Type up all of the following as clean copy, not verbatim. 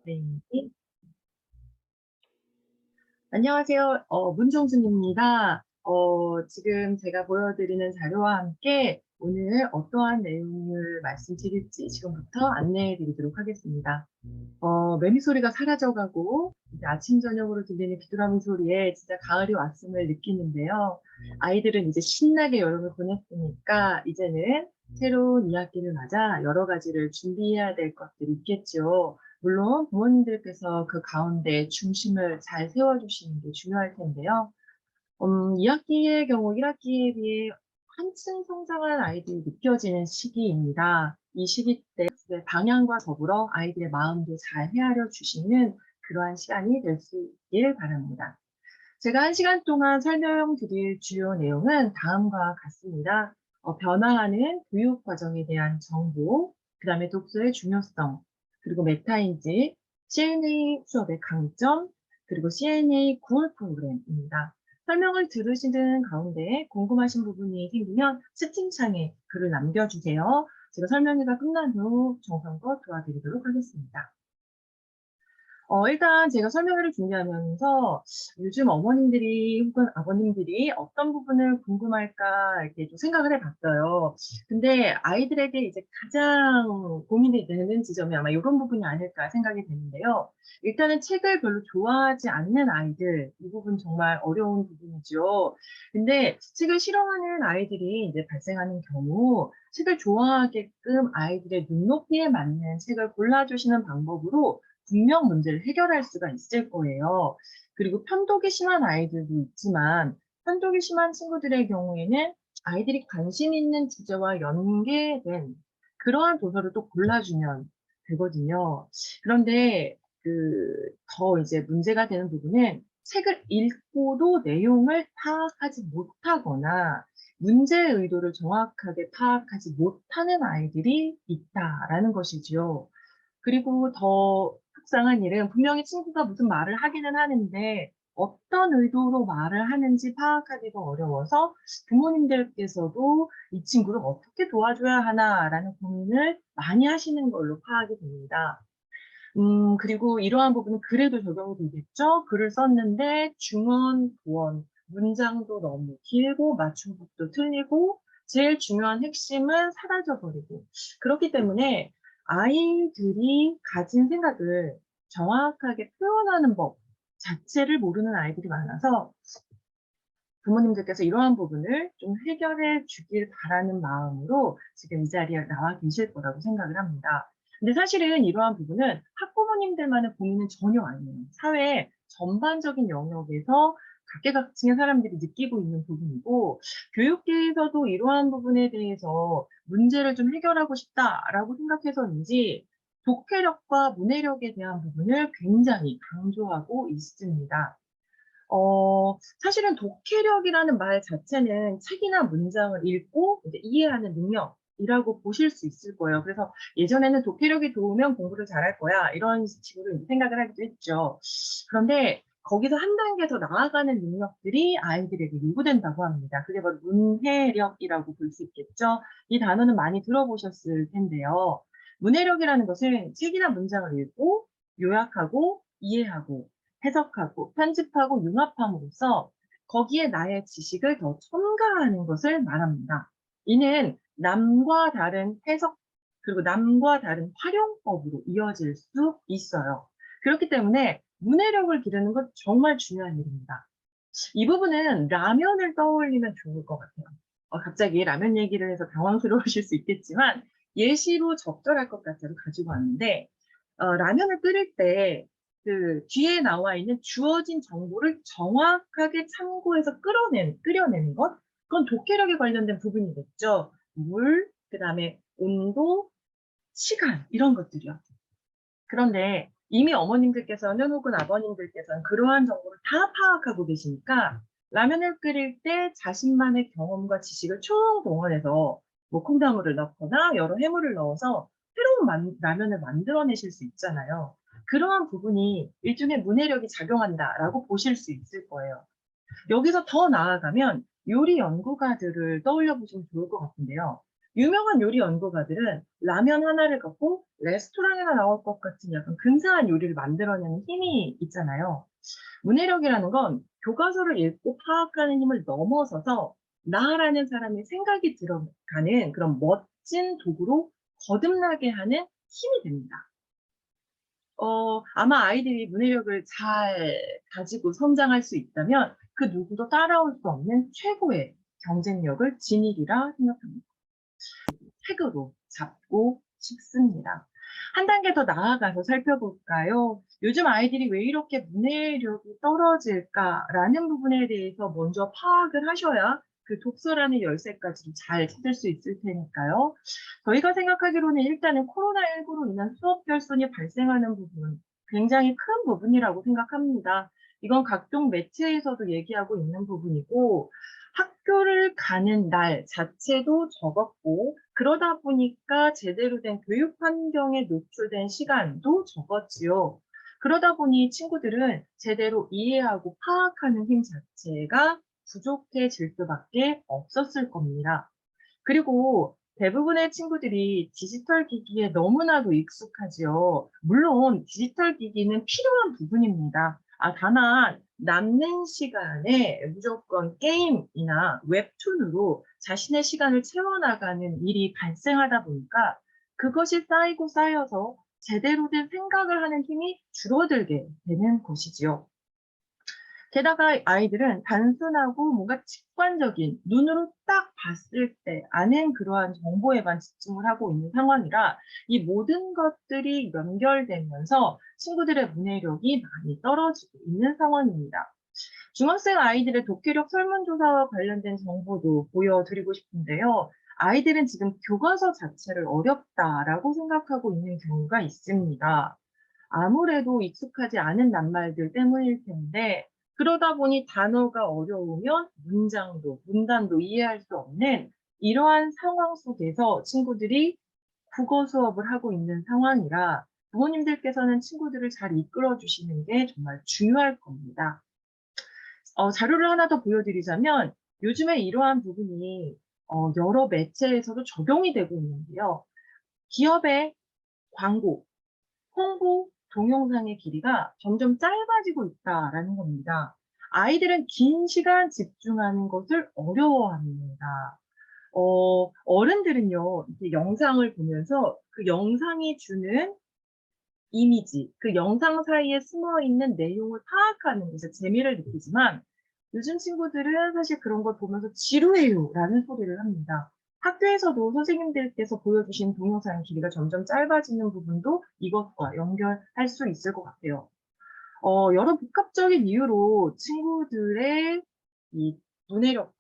네. 안녕하세요. 문정순입니다. 지금 제가 보여드리는 자료와 함께 오늘 어떠한 내용을 말씀드릴지 지금부터 안내해 드리도록 하겠습니다. 매미 소리가 사라져가고 이제 아침 저녁으로 들리는 귀뚜라미 소리에 진짜 가을이 왔음을 느끼는데요. 아이들은 이제 신나게 여름을 보냈으니까 이제는 새로운 2학기를 맞아 여러 가지를 준비해야 될 것들이 있겠죠. 물론 부모님들께서 그 가운데 중심을 잘 세워주시는 게 중요할 텐데요. 2학기의 경우 1학기에 비해 한층 성장한 아이들이 느껴지는 시기입니다. 이 시기 때 방향과 더불어 아이들의 마음도 잘 헤아려 주시는 그러한 시간이 될 수 있길 바랍니다. 제가 1시간 동안 설명드릴 주요 내용은 다음과 같습니다. 변화하는 교육 과정에 대한 정보, 그 다음에 독서의 중요성, 그리고 메타인지, CNA 수업의 강점, 그리고 CNA 9월 프로그램입니다. 설명을 들으시는 가운데 궁금하신 부분이 생기면 채팅창에 글을 남겨주세요. 제가 설명회가 끝난 후 정성껏 도와드리도록 하겠습니다. 일단 제가 설명회를 준비하면서 요즘 어머님들이 혹은 아버님들이 어떤 부분을 궁금할까 이렇게 좀 생각을 해 봤어요. 근데 아이들에게 이제 가장 고민이 되는 지점이 아마 요런 부분이 아닐까 생각이 되는데요. 일단은 책을 별로 좋아하지 않는 아이들, 이 부분 정말 어려운 부분이죠. 근데 책을 싫어하는 아이들이 이제 발생하는 경우 책을 좋아하게끔 아이들의 눈높이에 맞는 책을 골라주시는 방법으로 분명 문제를 해결할 수가 있을 거예요. 그리고 편독이 심한 아이들도 있지만 편독이 심한 친구들의 경우에는 아이들이 관심 있는 주제와 연계된 그러한 도서를 또 골라주면 되거든요. 그런데 더 이제 문제가 되는 부분은 책을 읽고도 내용을 파악하지 못하거나 문제의 의도를 정확하게 파악하지 못하는 아이들이 있다라는 것이지요. 그리고 더 속상한 일은 분명히 친구가 무슨 말을 하기는 하는데 어떤 의도로 말을 하는지 파악하기가 어려워서 부모님들께서도 '이 친구를 어떻게 도와줘야 하나.'라는 고민을 많이 하시는 걸로 파악이 됩니다. 그리고 이러한 부분은 글에도 적용이 되겠죠. 글을 썼는데 중언, 부언, 문장도 너무 길고 맞춤법도 틀리고 제일 중요한 핵심은 사라져 버리고 그렇기 때문에 아이들이 가진 생각을 정확하게 표현하는 법 자체를 모르는 아이들이 많아서 부모님들께서 이러한 부분을 좀 해결해 주길 바라는 마음으로 지금 이 자리에 나와 계실 거라고 생각을 합니다. 근데 사실은 이러한 부분은 학부모님들만의 고민은 전혀 아니에요. 사회 전반적인 영역에서 각계각층의 사람들이 느끼고 있는 부분이고 교육계에서도 이러한 부분에 대해서 문제를 좀 해결하고 싶다라고 생각해서인지 독해력과 문해력에 대한 부분을 굉장히 강조하고 있습니다. 사실은 독해력이라는 말 자체는 책이나 문장을 읽고 이제 이해하는 능력이라고 보실 수 있을 거예요. 그래서 예전에는 '독해력이 좋으면 공부를 잘할 거야.' 이런 식으로 이제 생각을 하기도 했죠. 그런데 거기서 한 단계 더 나아가는 능력들이 아이들에게 요구된다고 합니다. 그게 바로 문해력이라고 볼 수 있겠죠. 이 단어는 많이 들어보셨을 텐데요. 문해력이라는 것은 책이나 문장을 읽고 요약하고 이해하고 해석하고 편집하고 융합함으로써 거기에 나의 지식을 더 첨가하는 것을 말합니다. 이는 남과 다른 해석 그리고 남과 다른 활용법으로 이어질 수 있어요. 그렇기 때문에 문해력을 기르는 건 정말 중요한 일입니다. 이 부분은 라면을 떠올리면 좋을 것 같아요. 갑자기 라면 얘기를 해서 당황스러우실 수 있겠지만 예시로 적절할 것 같아서 가지고 왔는데 라면을 끓일 때 뒤에 나와 있는 주어진 정보를 정확하게 참고해서 끓여내는 것? 그건 독해력에 관련된 부분이겠죠. 물, 그다음에 온도, 시간 이런 것들이요. 그런데 이미 어머님들께서는 혹은 아버님들께서는 그러한 정보를 다 파악하고 계시니까 라면을 끓일 때 자신만의 경험과 지식을 총동원해서 뭐 콩나물을 넣거나 여러 해물을 넣어서 새로운 라면을 만들어내실 수 있잖아요. 그러한 부분이 일종의 문해력이 작용한다라고 보실 수 있을 거예요. 여기서 더 나아가면 요리 연구가들을 떠올려 보시면 좋을 것 같은데요. 유명한 요리 연구가들은 라면 하나를 갖고 레스토랑에나 나올 것 같은 약간 근사한 요리를 만들어내는 힘이 있잖아요. 문해력이라는 건 교과서를 읽고 파악하는 힘을 넘어서서 나라는 사람의 생각이 들어가는 그런 멋진 도구로 거듭나게 하는 힘이 됩니다. 아마 아이들이 문해력을 잘 가지고 성장할 수 있다면 그 누구도 따라올 수 없는 최고의 경쟁력을 지니리라 생각합니다. 책으로 잡고 싶습니다. 한 단계 더 나아가서 살펴볼까요? 요즘 아이들이 왜 이렇게 문해력이 떨어질까라는 부분에 대해서 먼저 파악을 하셔야 그 독서라는 열쇠까지 잘 찾을 수 있을 테니까요. 저희가 생각하기로는 일단은 코로나19로 인한 수업 결손이 발생하는 부분, 굉장히 큰 부분이라고 생각합니다. 이건 각종 매체에서도 얘기하고 있는 부분이고, 학교를 가는 날 자체도 적었고, 그러다 보니까 제대로 된 교육 환경에 노출된 시간도 적었지요. 그러다 보니 친구들은 제대로 이해하고 파악하는 힘 자체가 부족해질 수밖에 없었을 겁니다. 그리고 대부분의 친구들이 디지털 기기에 너무나도 익숙하지요. 물론 디지털 기기는 필요한 부분입니다. 다만 남는 시간에 무조건 게임이나 웹툰으로 자신의 시간을 채워나가는 일이 발생하다 보니까 그것이 쌓이고 쌓여서 제대로 된 생각을 하는 힘이 줄어들게 되는 것이지요. 게다가 아이들은 단순하고 뭔가 직관적인 눈으로 딱 봤을 때 아는 그러한 정보에만 집중을 하고 있는 상황이라 이 모든 것들이 연결되면서 친구들의 문해력이 많이 떨어지고 있는 상황입니다. 중학생 아이들의 독해력 설문조사와 관련된 정보도 보여드리고 싶은데요. 아이들은 지금 교과서 자체를 어렵다라고 생각하고 있는 경우가 있습니다. 아무래도 익숙하지 않은 낱말들 때문일 텐데, 그러다 보니 단어가 어려우면 문장도, 문단도 이해할 수 없는 이러한 상황 속에서 친구들이 국어 수업을 하고 있는 상황이라 부모님들께서는 친구들을 잘 이끌어 주시는 게 정말 중요할 겁니다. 자료를 하나 더 보여드리자면 요즘에 이러한 부분이 여러 매체에서도 적용이 되고 있는데요. 기업의 광고, 홍보 동영상의 길이가 점점 짧아지고 있다라는 겁니다. 아이들은 긴 시간 집중하는 것을 어려워합니다. 어른들은요, 이렇게 영상을 보면서 그 영상이 주는 이미지, 그 영상 사이에 숨어 있는 내용을 파악하는 것에 재미를 느끼지만 요즘 친구들은 사실 그런 걸 보면서 지루해요라는 소리를 합니다. 학교에서도 선생님들께서 보여주신 동영상의 길이가 점점 짧아지는 부분도 이것과 연결할 수 있을 것 같아요. 여러 복합적인 이유로 친구들의 이 문해력,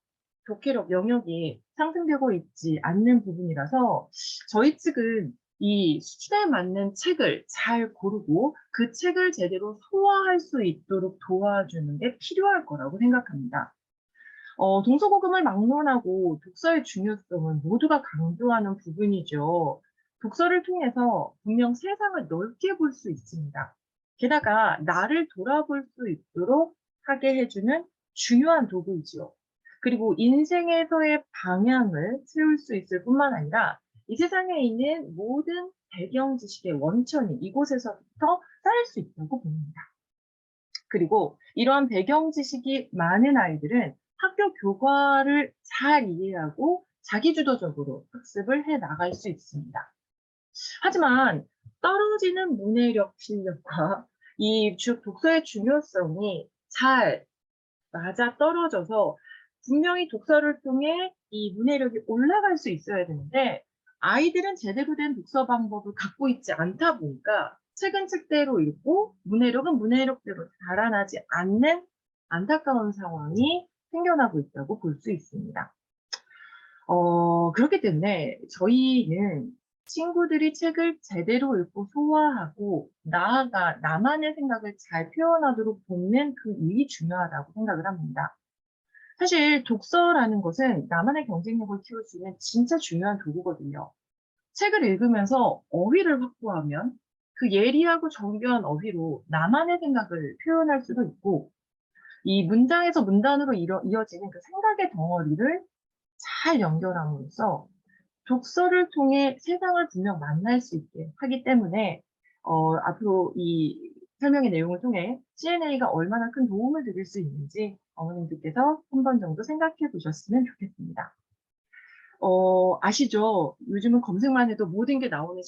독해력 영역이 상승되고 있지 않는 부분이라서 저희 측은 이 수준에 맞는 책을 잘 고르고 그 책을 제대로 소화할 수 있도록 도와주는 게 필요할 거라고 생각합니다. 동서고금을 막론하고 독서의 중요성은 모두가 강조하는 부분이죠. 독서를 통해서 분명 세상을 넓게 볼 수 있습니다. 게다가 나를 돌아볼 수 있도록 하게 해주는 중요한 도구이지요. 그리고 인생에서의 방향을 세울 수 있을 뿐만 아니라 이 세상에 있는 모든 배경 지식의 원천이 이곳에서부터 쌓일 수 있다고 봅니다. 그리고 이러한 배경 지식이 많은 아이들은 학교 교과를 잘 이해하고 자기주도적으로 학습을 해 나갈 수 있습니다. 하지만 떨어지는 문해력 실력과 이 독서의 중요성이 잘 맞아 떨어져서 분명히 독서를 통해 이 문해력이 올라갈 수 있어야 되는데 아이들은 제대로 된 독서 방법을 갖고 있지 않다 보니까 책은 책대로 읽고 문해력은 문해력대로 자라나지 않는 안타까운 상황이 생겨나고 있다고 볼 수 있습니다. 그렇기 때문에 저희는 친구들이 책을 제대로 읽고 소화하고 나아가 나만의 생각을 잘 표현하도록 돕는 그 일이 중요하다고 생각을 합니다. 사실 독서라는 것은 나만의 경쟁력을 키울 수 있는 진짜 중요한 도구거든요. 책을 읽으면서 어휘를 확보하면 그 예리하고 정교한 어휘로 나만의 생각을 표현할 수도 있고 이 문장에서 문단으로 이어지는 그 생각의 덩어리를 잘 연결함으로써 독서를 통해 세상을 분명 만날 수 있게 하기 때문에 앞으로 이 설명의 내용을 통해 CNA가 얼마나 큰 도움을 드릴 수 있는지 어머님들께서 한 번 정도 생각해 보셨으면 좋겠습니다. 아시죠? 요즘은 검색만 해도 모든 게 나오는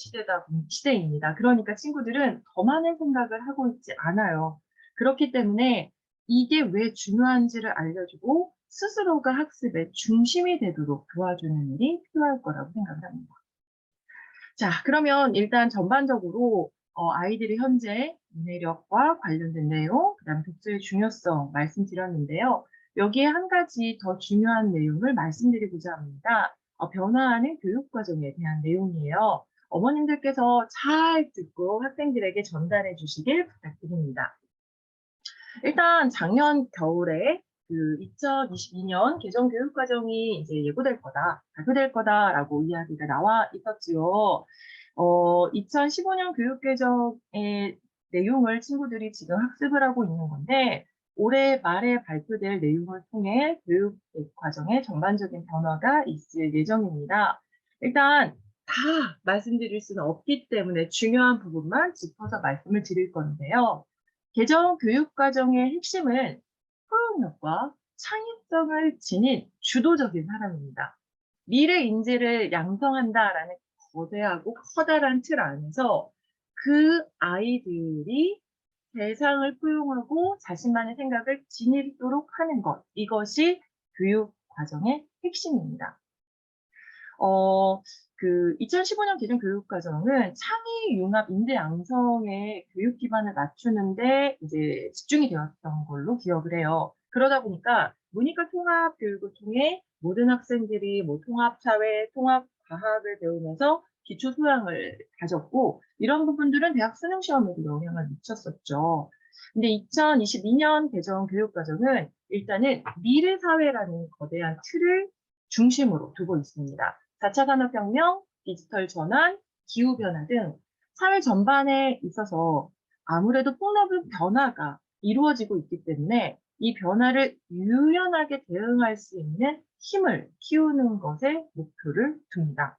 시대입니다. 그러니까 친구들은 더 많은 생각을 하고 있지 않아요. 그렇기 때문에 이게 왜 중요한지를 알려주고 스스로가 학습의 중심이 되도록 도와주는 일이 필요할 거라고 생각을 합니다. 자, 그러면 일단 전반적으로 아이들이 현재 문해력과 관련된 내용, 그다음에 독서의 중요성 말씀드렸는데요. 여기에 한 가지 더 중요한 내용을 말씀드리고자 합니다. 변화하는 교육 과정에 대한 내용이에요. 어머님들께서 잘 듣고 학생들에게 전달해 주시길 부탁드립니다. 일단 작년 겨울에 그 2022년 개정 교육 과정이 이제 예고될 거다, 발표될 거다라고 이야기가 나와 있었지요. 2015년 교육 개정의 내용을 친구들이 지금 학습을 하고 있는 건데 올해 말에 발표될 내용을 통해 교육 과정에 전반적인 변화가 있을 예정입니다. 일단 다 말씀드릴 수는 없기 때문에 중요한 부분만 짚어서 말씀을 드릴 건데요. 개정 교육 과정의 핵심은 포용력과 창의성을 지닌 주도적인 사람입니다. 미래 인재를 양성한다라는 거대하고 커다란 틀 안에서 그 아이들이 세상을 포용하고 자신만의 생각을 지니도록 하는 것, 이것이 교육 과정의 핵심입니다. 2015년 개정 교육과정은 창의, 융합, 인재 양성의 교육 기반을 맞추는데 이제 집중이 되었던 걸로 기억을 해요. 그러다 보니까 문이과 통합 교육을 통해 모든 학생들이 뭐 통합 사회, 통합 과학을 배우면서 기초 소양을 가졌고 이런 부분들은 대학 수능 시험에도 영향을 미쳤었죠. 근데 2022년 개정 교육과정은 일단은 미래 사회라는 거대한 틀을 중심으로 두고 있습니다. 4차 산업혁명, 디지털 전환, 기후변화 등 사회 전반에 있어서 아무래도 폭넓은 변화가 이루어지고 있기 때문에 이 변화를 유연하게 대응할 수 있는 힘을 키우는 것에 목표를 둡니다.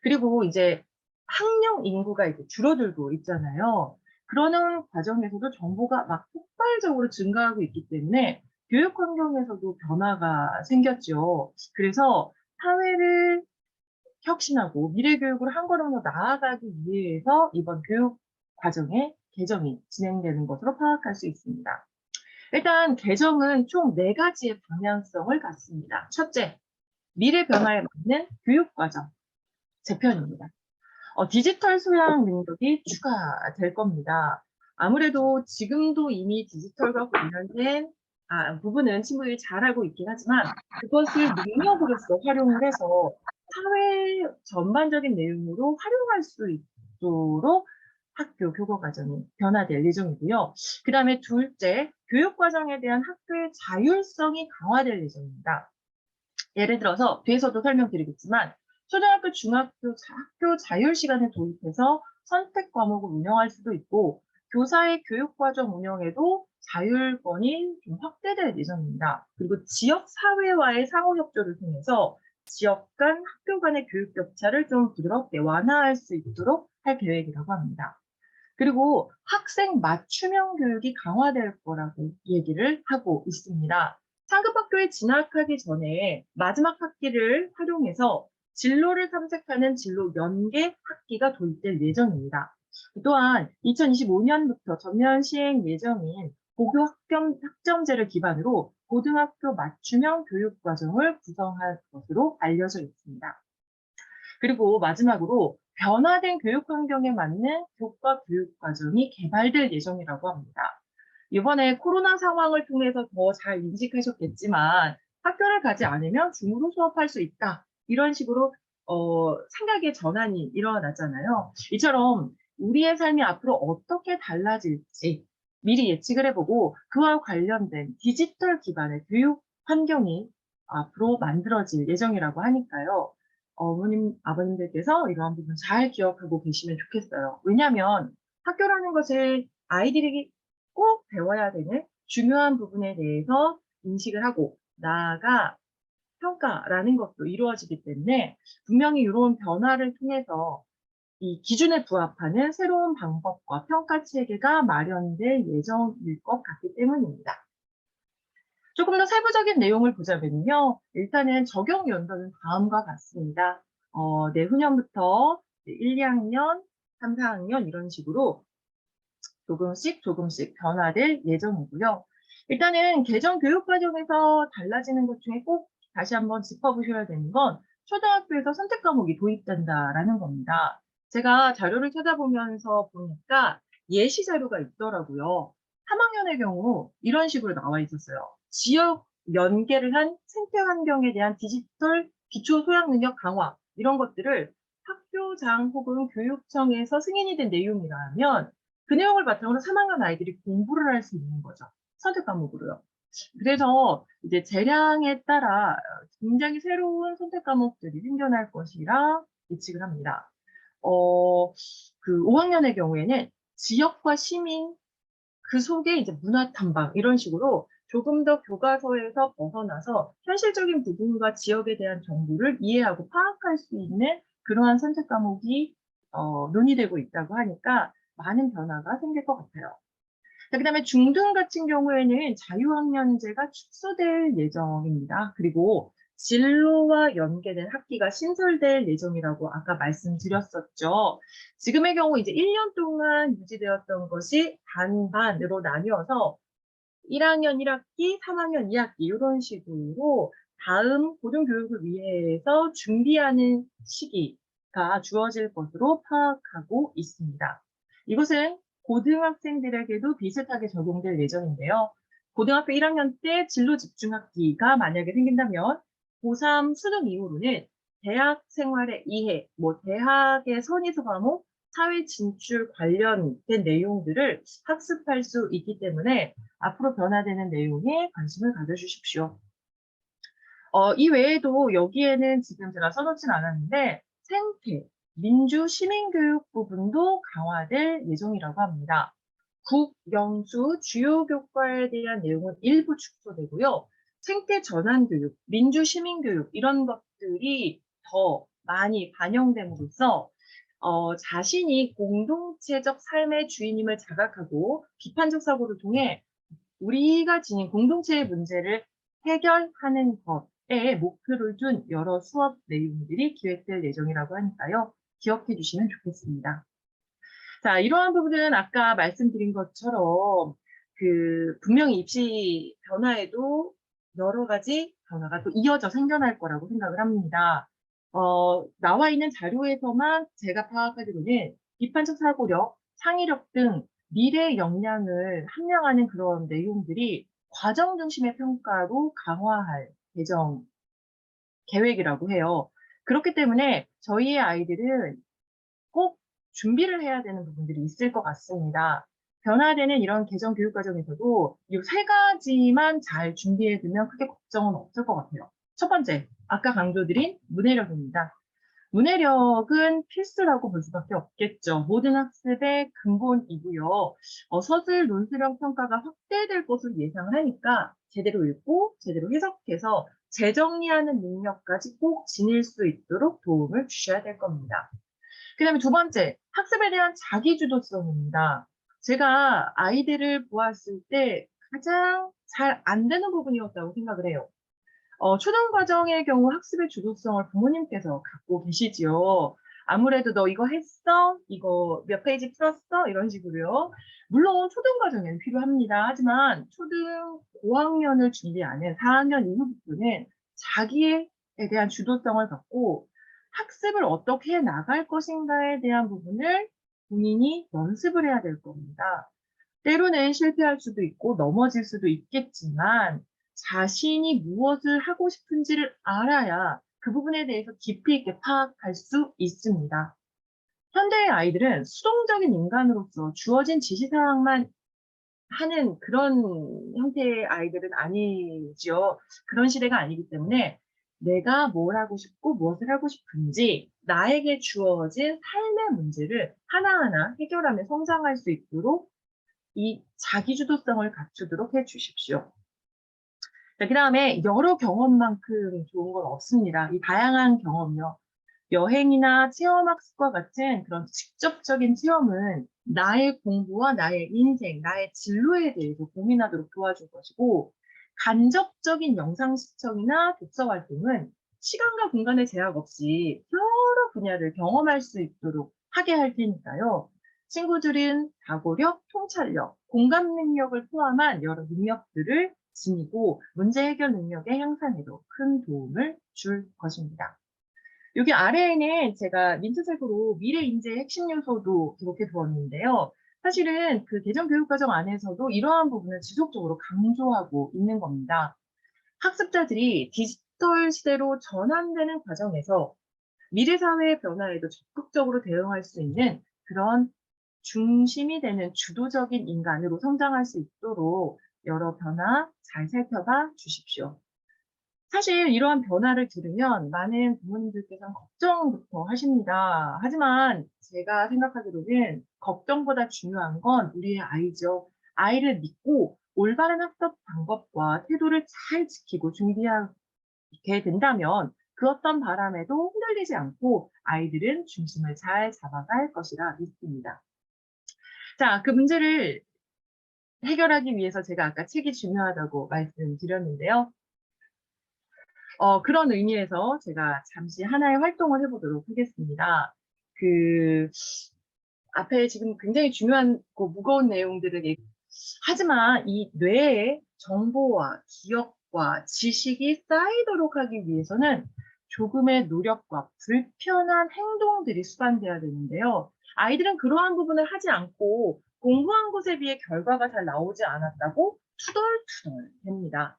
그리고 이제 학령 인구가 이제 줄어들고 있잖아요. 그러는 과정에서도 정보가 막 폭발적으로 증가하고 있기 때문에 교육 환경에서도 변화가 생겼죠. 그래서 사회를 혁신하고 미래 교육으로 한 걸음 더 나아가기 위해서 이번 교육 과정의 개정이 진행되는 것으로 파악할 수 있습니다. 일단 개정은 총 4가지의 방향성을 갖습니다. 첫째, 미래 변화에 맞는 교육 과정 재편입니다. 디지털 소양 능력이 추가될 겁니다. 아무래도 지금도 이미 디지털과 관련된 부분은 친구들이 잘 알고 있긴 하지만 그것을 능력으로서 활용을 해서 사회 전반적인 내용으로 활용할 수 있도록 학교 교과 과정이 변화될 예정이고요. 그 다음에 둘째, 교육 과정에 대한 학교의 자율성이 강화될 예정입니다. 예를 들어서 뒤에서도 설명드리겠지만 초등학교, 중학교 학교 자율 시간을 도입해서 선택 과목을 운영할 수도 있고 교사의 교육과정 운영에도 자율권이 좀 확대될 예정입니다. 그리고 지역 사회와의 상호협조를 통해서 지역 간 학교 간의 교육 격차를 좀 부드럽게 완화할 수 있도록 할 계획이라고 합니다. 그리고 학생 맞춤형 교육이 강화될 거라고 얘기를 하고 있습니다. 상급 학교에 진학하기 전에 마지막 학기를 활용해서 진로를 탐색하는 진로 연계 학기가 도입될 예정입니다. 또한 2025년부터 전면 시행 예정인 고교 학점제를 기반으로 고등학교 맞춤형 교육 과정을 구성할 것으로 알려져 있습니다. 그리고 마지막으로 변화된 교육 환경에 맞는 교과 교육 과정이 개발될 예정이라고 합니다. 이번에 코로나 상황을 통해서 더 잘 인식하셨겠지만 학교를 가지 않으면 줌으로 수업할 수 있다. 이런 식으로 생각의 전환이 일어났잖아요. 이처럼 우리의 삶이 앞으로 어떻게 달라질지 미리 예측을 해보고 그와 관련된 디지털 기반의 교육 환경이 앞으로 만들어질 예정이라고 하니까요. 어머님, 아버님들께서 이러한 부분 잘 기억하고 계시면 좋겠어요. 왜냐하면 학교라는 것을 아이들이 꼭 배워야 되는 중요한 부분에 대해서 인식을 하고 나아가 평가라는 것도 이루어지기 때문에 분명히 이런 변화를 통해서 이 기준에 부합하는 새로운 방법과 평가 체계가 마련될 예정일 것 같기 때문입니다. 조금 더 세부적인 내용을 보자면요. 일단은 적용 연도는 다음과 같습니다. 내후년부터 1, 2학년, 3, 4학년 이런 식으로 조금씩 변화될 예정이고요. 일단은 개정 교육 과정에서 달라지는 것 중에 꼭 다시 한번 짚어보셔야 되는 건 초등학교에서 선택 과목이 도입된다라는 겁니다. 제가 자료를 찾아보면서 보니까 예시 자료가 있더라고요. 3학년의 경우 이런 식으로 나와 있었어요. 지역 연계를 한 생태 환경에 대한 디지털 기초 소양 능력 강화 이런 것들을 학교장 혹은 교육청에서 승인이 된 내용이라면 그 내용을 바탕으로 3학년 아이들이 공부를 할 수 있는 거죠. 선택 과목으로요. 그래서 이제 재량에 따라 굉장히 새로운 선택 과목들이 생겨날 것이라 예측을 합니다. 그 5학년의 경우에는 지역과 시민, 그 속에 이제 문화 탐방 이런 식으로 조금 더 교과서에서 벗어나서 현실적인 부분과 지역에 대한 정보를 이해하고 파악할 수 있는 그러한 선택 과목이 논의되고 있다고 하니까 많은 변화가 생길 것 같아요. 그다음에 중등 같은 경우에는 자유학년제가 축소될 예정입니다. 그리고 진로와 연계된 학기가 신설될 예정이라고 아까 말씀드렸었죠. 지금의 경우 이제 1년 동안 유지되었던 것이 반반으로 나뉘어서 1학년 1학기, 3학년 2학기 이런 식으로 다음 고등교육을 위해서 준비하는 시기가 주어질 것으로 파악하고 있습니다. 이것은 고등학생들에게도 비슷하게 적용될 예정인데요. 고등학교 1학년 때 진로 집중학기가 만약에 생긴다면 고3 수능 이후로는 대학 생활의 이해, 대학의 선의서 과목, 사회 진출 관련된 내용들을 학습할 수 있기 때문에 앞으로 변화되는 내용에 관심을 가져주십시오. 이 외에도 여기에는 지금 제가 써놓진 않았는데 생태, 민주, 시민교육 부분도 강화될 예정이라고 합니다. 국, 영수, 주요 교과에 대한 내용은 일부 축소되고요. 생태 전환교육, 민주, 시민교육 이런 것들이 더 많이 반영됨으로써 자신이 공동체적 삶의 주인임을 자각하고 비판적 사고를 통해 우리가 지닌 공동체의 문제를 해결하는 것에 목표를 둔 여러 수업 내용들이 기획될 예정이라고 하니까요. 기억해 주시면 좋겠습니다. 자, 이러한 부분은 아까 말씀드린 것처럼 분명히 입시 변화에도 여러 가지 변화가 또 이어져 생겨날 거라고 생각을 합니다. 나와 있는 자료에서만 제가 파악하기로는 비판적 사고력, 창의력 등 미래 역량을 함량하는 그런 내용들이 과정 중심의 평가로 강화할 예정 계획이라고 해요. 그렇기 때문에 저희의 아이들은 꼭 준비를 해야 되는 부분들이 있을 것 같습니다. 변화되는 이런 개정 교육 과정에서도 이 세 가지만 잘 준비해 두면 크게 걱정은 없을 것 같아요. 첫 번째, 아까 강조드린 문해력입니다. 문해력은 필수라고 볼 수밖에 없겠죠. 모든 학습의 근본이고요. 서술 논술형 평가가 확대될 것으로 예상을 하니까 제대로 읽고 제대로 해석해서 재정리하는 능력까지 꼭 지닐 수 있도록 도움을 주셔야 될 겁니다. 그 다음에 두 번째, 학습에 대한 자기주도성입니다. 제가 아이들을 보았을 때 가장 잘 안 되는 부분이었다고 생각을 해요. 초등 과정의 경우 학습의 주도성을 부모님께서 갖고 계시지요. 아무래도 너 이거 했어? 이거 몇 페이지 풀었어? 이런 식으로요. 물론 초등 과정에는 필요합니다. 하지만 초등 고학년을 준비하는 4학년 이후부터는 자기에 대한 주도성을 갖고 학습을 어떻게 해 나갈 것인가에 대한 부분을 본인이 연습을 해야 될 겁니다. 때로는 실패할 수도 있고 넘어질 수도 있겠지만 자신이 무엇을 하고 싶은지를 알아야 그 부분에 대해서 깊이 있게 파악할 수 있습니다. 현대의 아이들은 수동적인 인간으로서 주어진 지시사항만 하는 그런 형태의 아이들은 아니죠. 그런 시대가 아니기 때문에 내가 뭘 하고 싶고 무엇을 하고 싶은지 나에게 주어진 삶의 문제를 하나하나 해결하며 성장할 수 있도록 이 자기주도성을 갖추도록 해 주십시오. 자, 그다음에 여러 경험만큼 좋은 건 없습니다. 이 다양한 경험이요. 여행이나 체험학습과 같은 그런 직접적인 체험은 나의 공부와 나의 인생, 나의 진로에 대해서 고민하도록 도와줄 것이고, 간접적인 영상 시청이나 독서 활동은 시간과 공간의 제약 없이 여러 분야를 경험할 수 있도록 하게 할 테니까요. 친구들은 사고력, 통찰력, 공감 능력을 포함한 여러 능력들을 지니고 문제 해결 능력의 향상에도 큰 도움을 줄 것입니다. 여기 아래에는 제가 민트색으로 미래 인재의 핵심 요소도 기록해 두었는데요. 사실은 그 개정 교육과정 안에서도 이러한 부분을 지속적으로 강조하고 있는 겁니다. 학습자들이 디지털 시대로 전환되는 과정에서 미래 사회의 변화에도 적극적으로 대응할 수 있는 그런 중심이 되는 주도적인 인간으로 성장할 수 있도록 여러 변화 잘 살펴봐 주십시오. 사실 이러한 변화를 들으면 많은 부모님들께서는 걱정부터 하십니다. 하지만 제가 생각하기로는 걱정보다 중요한 건 우리의 아이죠. 아이를 믿고 올바른 학습 방법과 태도를 잘 지키고 준비하게 된다면 그 어떤 바람에도 흔들리지 않고 아이들은 중심을 잘 잡아갈 것이라 믿습니다. 자, 그 문제를 해결하기 위해서 제가 아까 책이 중요하다고 말씀드렸는데요. 그런 의미에서 제가 잠시 하나의 활동을 해보도록 하겠습니다. 그, 앞에 지금 굉장히 중요한 무거운 내용들을 하지만 이 뇌에 정보와 기억과 지식이 쌓이도록 하기 위해서는 조금의 노력과 불편한 행동들이 수반돼야 되는데요. 아이들은 그러한 부분을 하지 않고 공부한 것에 비해 결과가 잘 나오지 않았다고 투덜투덜 됩니다.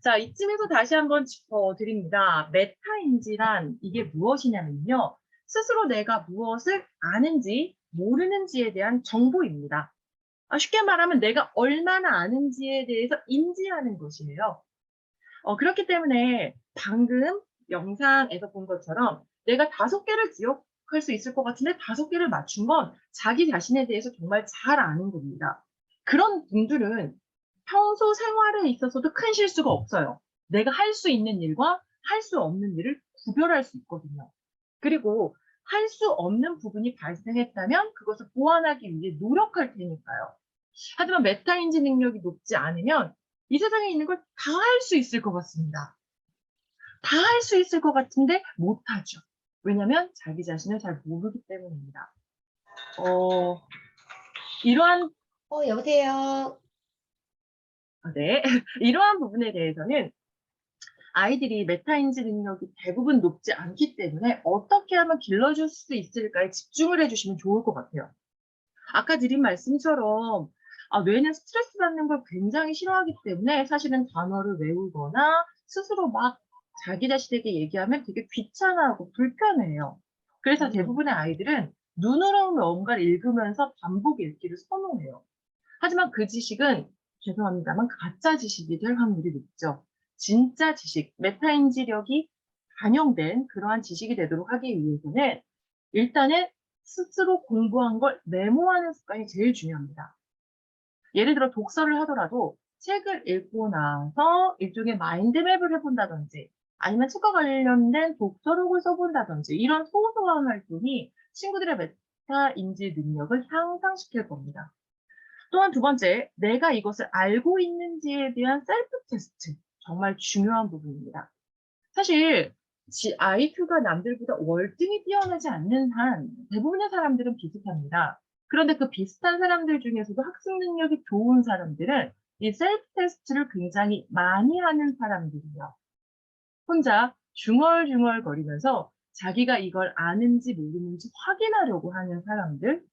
자, 이쯤에서 다시 한번 짚어드립니다. 메타인지란 이게 무엇이냐면요. 스스로 내가 무엇을 아는지 모르는지에 대한 정보입니다. 쉽게 말하면 내가 얼마나 아는지에 대해서 인지하는 것이에요. 그렇기 때문에 방금 영상에서 본 것처럼 내가 5개를 기억할 수 있을 것 같은데 5개를 맞춘 건 자기 자신에 대해서 정말 잘 아는 겁니다. 그런 분들은 평소 생활에 있어서도 큰 실수가 없어요. 내가 할 수 있는 일과 할 수 없는 일을 구별할 수 있거든요. 그리고 할 수 없는 부분이 발생했다면 그것을 보완하기 위해 노력할 테니까요. 하지만 메타인지 능력이 높지 않으면 이 세상에 있는 걸 다 할 수 있을 것 같습니다. 다 할 수 있을 것 같은데 못하죠. 왜냐하면 자기 자신을 잘 모르기 때문입니다. 어, 이러한, 여보세요? 네. 이러한 부분에 대해서는 아이들이 메타인지 능력이 대부분 높지 않기 때문에 어떻게 하면 길러줄 수 있을까에 집중을 해주시면 좋을 것 같아요. 아까 드린 말씀처럼 뇌는 스트레스 받는 걸 굉장히 싫어하기 때문에 사실은 단어를 외우거나 스스로 막 자기 자신에게 얘기하면 되게 귀찮아하고 불편해요. 그래서 음. 대부분의 아이들은 눈으로 뭔가를 읽으면서 반복 읽기를 선호해요. 하지만 그 지식은 죄송합니다만 가짜 지식이 될 확률이 높죠. 진짜 지식, 메타인지력이 반영된 그러한 지식이 되도록 하기 위해서는 일단은 스스로 공부한 걸 메모하는 습관이 제일 중요합니다. 예를 들어 독서를 하더라도 책을 읽고 나서 일종의 마인드맵을 해본다든지 아니면 책과 관련된 독서록을 써본다든지 이런 소소한 활동이 친구들의 메타인지 능력을 향상시킬 겁니다. 또한 두 번째, 내가 이것을 알고 있는지에 대한 셀프 테스트. 정말 중요한 부분입니다. 사실 IQ가 남들보다 월등히 뛰어나지 않는 한 대부분의 사람들은 비슷합니다. 그런데 그 비슷한 사람들 중에서도 학습 능력이 좋은 사람들은 이 셀프 테스트를 굉장히 많이 하는 사람들이요. 혼자 중얼중얼거리면서 자기가 이걸 아는지 모르는지 확인하려고 하는 사람들,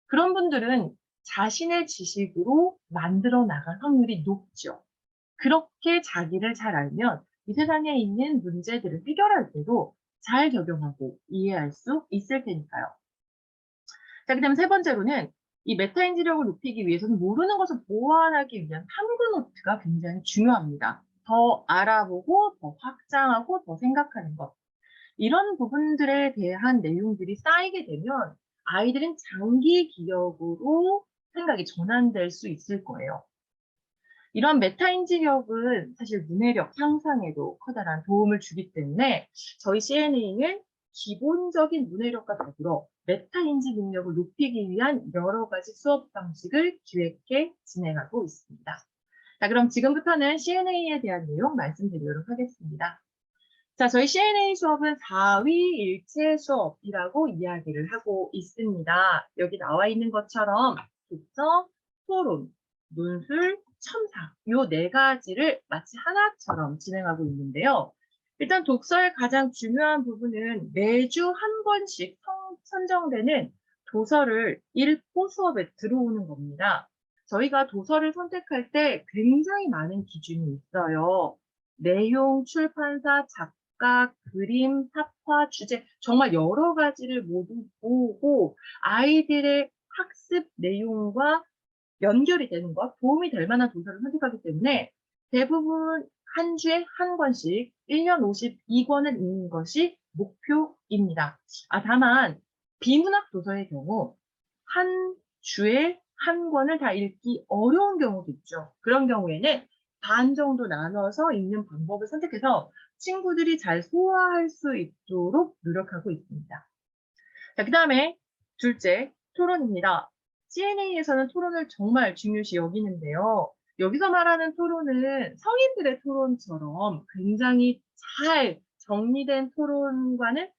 그런 분들은 자신의 지식으로 만들어 나갈 확률이 높죠. 그렇게 자기를 잘 알면 이 세상에 있는 문제들을 해결할 때도 잘 적용하고 이해할 수 있을 테니까요. 자, 그다음 세 번째로는 이 메타인지력을 높이기 위해서는 모르는 것을 보완하기 위한 탐구 노트가 굉장히 중요합니다. 더 알아보고 더 확장하고 더 생각하는 것. 이런 부분들에 대한 내용들이 쌓이게 되면 아이들은 장기 기억으로 생각이 전환될 수 있을 거예요. 이런 메타인지력은 사실 문해력 향상에도 커다란 도움을 주기 때문에 저희 CNA는 기본적인 문해력과 더불어 메타인지 능력을 높이기 위한 여러 가지 수업 방식을 기획해 진행하고 있습니다. 자, 그럼 지금부터는 CNA에 대한 내용 말씀드리도록 하겠습니다. 자, 저희 CNA 수업은 4위일체 수업이라고 이야기를 하고 있습니다. 여기 나와 있는 것처럼 독서, 토론, 논술, 첨삭 요 네 가지를 마치 하나처럼 진행하고 있는데요. 일단 독서의 가장 중요한 부분은 매주 한 권씩 선정되는 도서를 읽고 수업에 들어오는 겁니다. 저희가 도서를 선택할 때 굉장히 많은 기준이 있어요. 내용, 출판사, 작가, 그림, 사파, 주제 정말 여러 가지를 모두 보고 아이들의 학습 내용과 연결이 되는 것, 도움이 될 만한 도서를 선택하기 때문에 대부분 한 주에 한 권씩 1년 52권을 읽는 것이 목표입니다. 다만 비문학 도서의 경우 한 주에 한 권을 다 읽기 어려운 경우도 있죠. 그런 경우에는 반 정도 나눠서 읽는 방법을 선택해서 친구들이 잘 소화할 수 있도록 노력하고 있습니다. 자, 그 다음에 둘째, 토론입니다. CNA에서는 토론을 정말 중요시 여기는데요. 여기서 말하는 토론은 성인들의 토론처럼 굉장히 잘 정리된 토론과는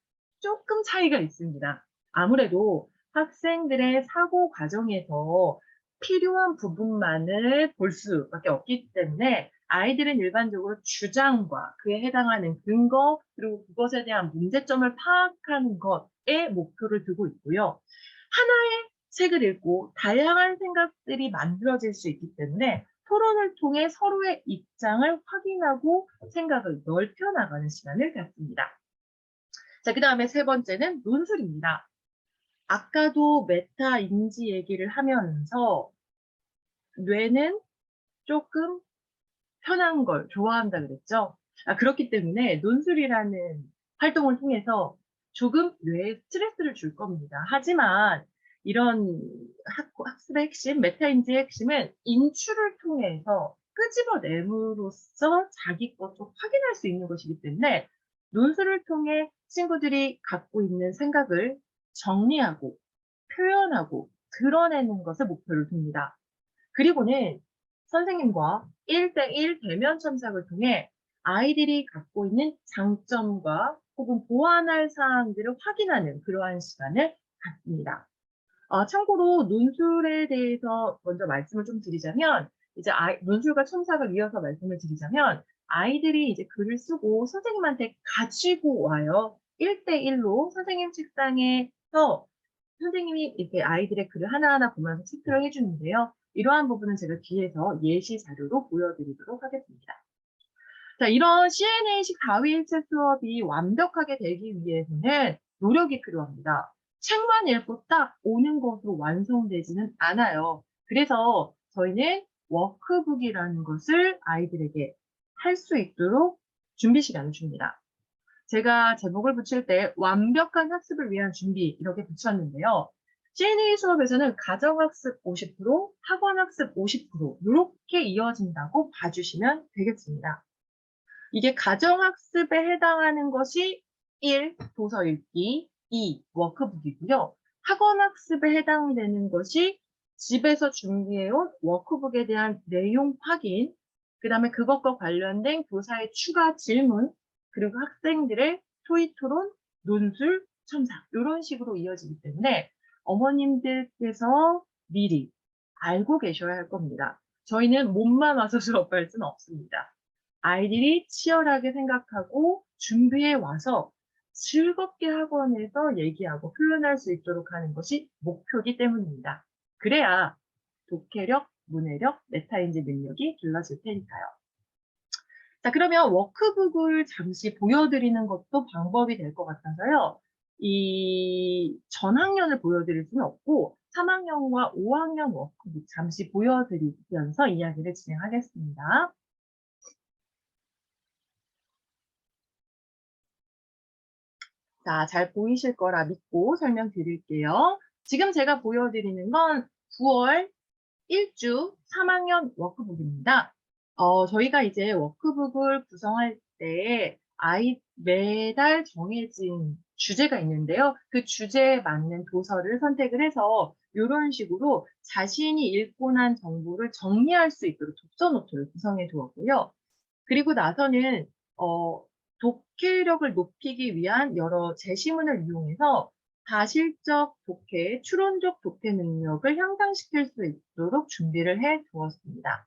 조금 차이가 있습니다. 아무래도 학생들의 사고 과정에서 필요한 부분만을 볼 수밖에 없기 때문에 아이들은 일반적으로 주장과 그에 해당하는 근거, 그리고 그것에 대한 문제점을 파악하는 것에 목표를 두고 있고요. 하나의 책을 읽고 다양한 생각들이 만들어질 수 있기 때문에 토론을 통해 서로의 입장을 확인하고 생각을 넓혀 나가는 시간을 갖습니다. 자, 그 다음에 세 번째는 논술입니다. 아까도 메타 인지 얘기를 하면서 뇌는 조금 편한 걸 좋아한다 그랬죠. 그렇기 때문에 논술이라는 활동을 통해서 조금 뇌에 스트레스를 줄 겁니다. 하지만 이런 학습의 핵심, 메타인지의 핵심은 인출을 통해서 끄집어냄으로써 자기 것도 확인할 수 있는 것이기 때문에 논술을 통해 친구들이 갖고 있는 생각을 정리하고 표현하고 드러내는 것을 목표로 둡니다. 그리고는 선생님과 1대1 대면 첨삭을 통해 아이들이 갖고 있는 장점과 혹은 보완할 사항들을 확인하는 그러한 시간을 갖습니다. 참고로 논술에 대해서 먼저 말씀을 좀 드리자면, 이제 논술과 첨삭을 이어서 말씀을 드리자면, 아이들이 이제 글을 쓰고 선생님한테 가지고 와요. 1대1로 선생님 책상에서 선생님이 이렇게 아이들의 글을 하나하나 보면서 체크를 해주는데요. 이러한 부분은 제가 뒤에서 예시 자료로 보여드리도록 하겠습니다. 자, 이런 CNA식 다위일체 수업이 완벽하게 되기 위해서는 노력이 필요합니다. 책만 읽고 딱 오는 것으로 완성되지는 않아요. 그래서 저희는 워크북이라는 것을 아이들에게 할 수 있도록 준비 시간을 줍니다. 제가 제목을 붙일 때 완벽한 학습을 위한 준비 이렇게 붙였는데요. CNA 수업에서는 가정학습 50%, 학원학습 50% 이렇게 이어진다고 봐주시면 되겠습니다. 이게 가정학습에 해당하는 것이 1. 도서 읽기, 2. 워크북이고요. 학원학습에 해당되는 것이 집에서 준비해온 워크북에 대한 내용 확인, 그 다음에 그것과 관련된 교사의 추가 질문, 그리고 학생들의 토의 토론, 논술, 첨삭 이런 식으로 이어지기 때문에 어머님들께서 미리 알고 계셔야 할 겁니다. 저희는 몸만 와서 수업할 수는 없습니다. 아이들이 치열하게 생각하고 준비해 와서 즐겁게 학원에서 얘기하고 표현할 수 있도록 하는 것이 목표이기 때문입니다. 그래야 독해력, 문해력, 메타인지 능력이 길러질 테니까요. 자, 그러면 워크북을 잠시 보여드리는 것도 방법이 될 것 같아서요. 이 전학년을 보여드릴 수는 없고 3학년과 5학년 워크북 잠시 보여드리면서 이야기를 진행하겠습니다. 자, 잘 보이실 거라 믿고 설명드릴게요. 지금 제가 보여드리는 건 9월 1주 3학년 워크북입니다. 저희가 이제 워크북을 구성할 때 매달 정해진 주제가 있는데요. 그 주제에 맞는 도서를 선택을 해서 요런 식으로 자신이 읽고 난 정보를 정리할 수 있도록 독서 노트를 구성해 두었고요. 그리고 나서는 독해력을 높이기 위한 여러 제시문을 이용해서 다실적 독해, 추론적 독해 능력을 향상시킬 수 있도록 준비를 해 두었습니다.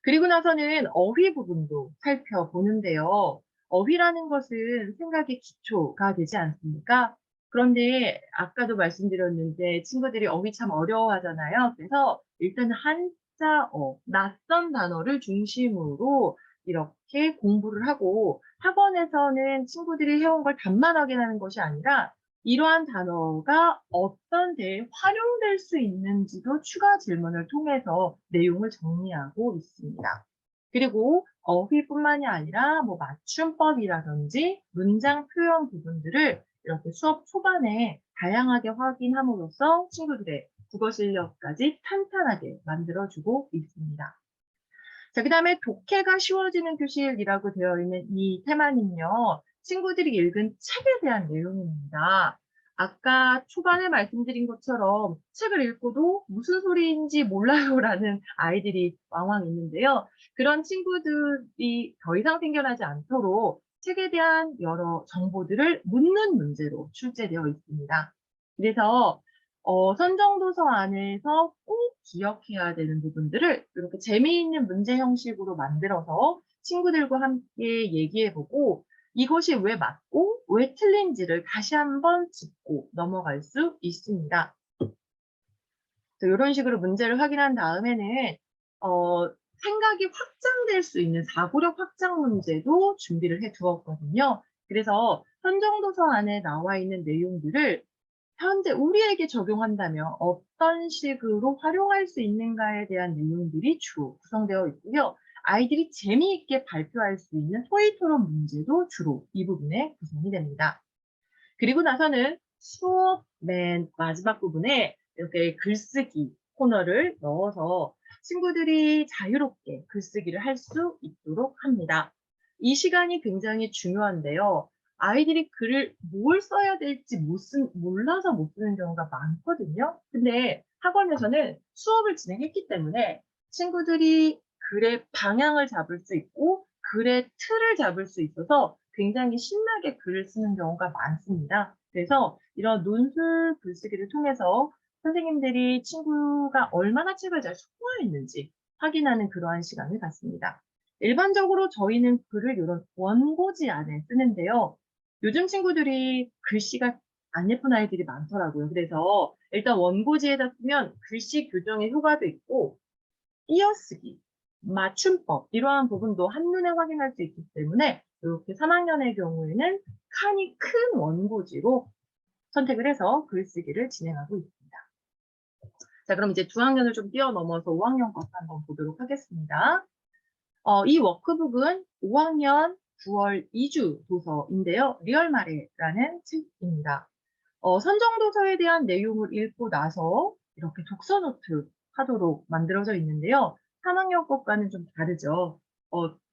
그리고 나서는 어휘 부분도 살펴보는데요. 어휘라는 것은 생각의 기초가 되지 않습니까? 그런데 아까도 말씀드렸는데 친구들이 어휘 참 어려워하잖아요. 그래서 일단 한자어, 낯선 단어를 중심으로 이렇게 공부를 하고 학원에서는 친구들이 해온 걸 답만 확인하는 것이 아니라 이러한 단어가 어떤 데에 활용될 수 있는지도 추가 질문을 통해서 내용을 정리하고 있습니다. 그리고 어휘뿐만이 아니라 뭐 맞춤법이라든지 문장 표현 부분들을 이렇게 수업 초반에 다양하게 확인함으로써 친구들의 국어 실력까지 탄탄하게 만들어주고 있습니다. 자, 그다음에 독해가 쉬워지는 교실이라고 되어 있는 이 테마는요. 친구들이 읽은 책에 대한 내용입니다. 아까 초반에 말씀드린 것처럼 책을 읽고도 무슨 소리인지 몰라요라는 아이들이 왕왕 있는데요. 그런 친구들이 더 이상 생겨나지 않도록 책에 대한 여러 정보들을 묻는 문제로 출제되어 있습니다. 그래서 선정도서 안에서 꼭 기억해야 되는 부분들을 이렇게 재미있는 문제 형식으로 만들어서 친구들과 함께 얘기해보고 이것이 왜 맞고 왜 틀린지를 다시 한번 짚고 넘어갈 수 있습니다. 이런 식으로 문제를 확인한 다음에는 생각이 확장될 수 있는 사고력 확장 문제도 준비를 해 두었거든요. 그래서 선정도서 안에 나와 있는 내용들을 현재 우리에게 적용한다면 어떤 식으로 활용할 수 있는가에 대한 내용들이 주로 구성되어 있고요. 아이들이 재미있게 발표할 수 있는 토의 토론 문제도 주로 이 부분에 구성이 됩니다. 그리고 나서는 수업 맨 마지막 부분에 이렇게 글쓰기 코너를 넣어서 친구들이 자유롭게 글쓰기를 할 수 있도록 합니다. 이 시간이 굉장히 중요한데요. 아이들이 글을 뭘 써야 될지 몰라서 못 쓰는 경우가 많거든요. 근데 학원에서는 수업을 진행했기 때문에 친구들이 글의 방향을 잡을 수 있고 글의 틀을 잡을 수 있어서 굉장히 신나게 글을 쓰는 경우가 많습니다. 그래서 이런 논술 글쓰기를 통해서 선생님들이 친구가 얼마나 책을 잘 소화했는지 확인하는 그러한 시간을 갖습니다. 일반적으로 저희는 글을 이런 원고지 안에 쓰는데요. 요즘 친구들이 글씨가 안 예쁜 아이들이 많더라고요. 그래서 일단 원고지에다 쓰면 글씨 교정의 효과도 있고 띄어쓰기, 맞춤법 이러한 부분도 한눈에 확인할 수 있기 때문에 이렇게 3학년의 경우에는 칸이 큰 원고지로 선택을 해서 글쓰기를 진행하고 있습니다. 자, 그럼 이제 두 학년을 좀 뛰어넘어서 5학년 것도 한번 보도록 하겠습니다. 이 워크북은 5학년 9월 2주 도서인데요. 리얼마레라는 책입니다. 선정도서에 대한 내용을 읽고 나서 이렇게 독서 노트 하도록 만들어져 있는데요. 3학년 것과는 좀 다르죠.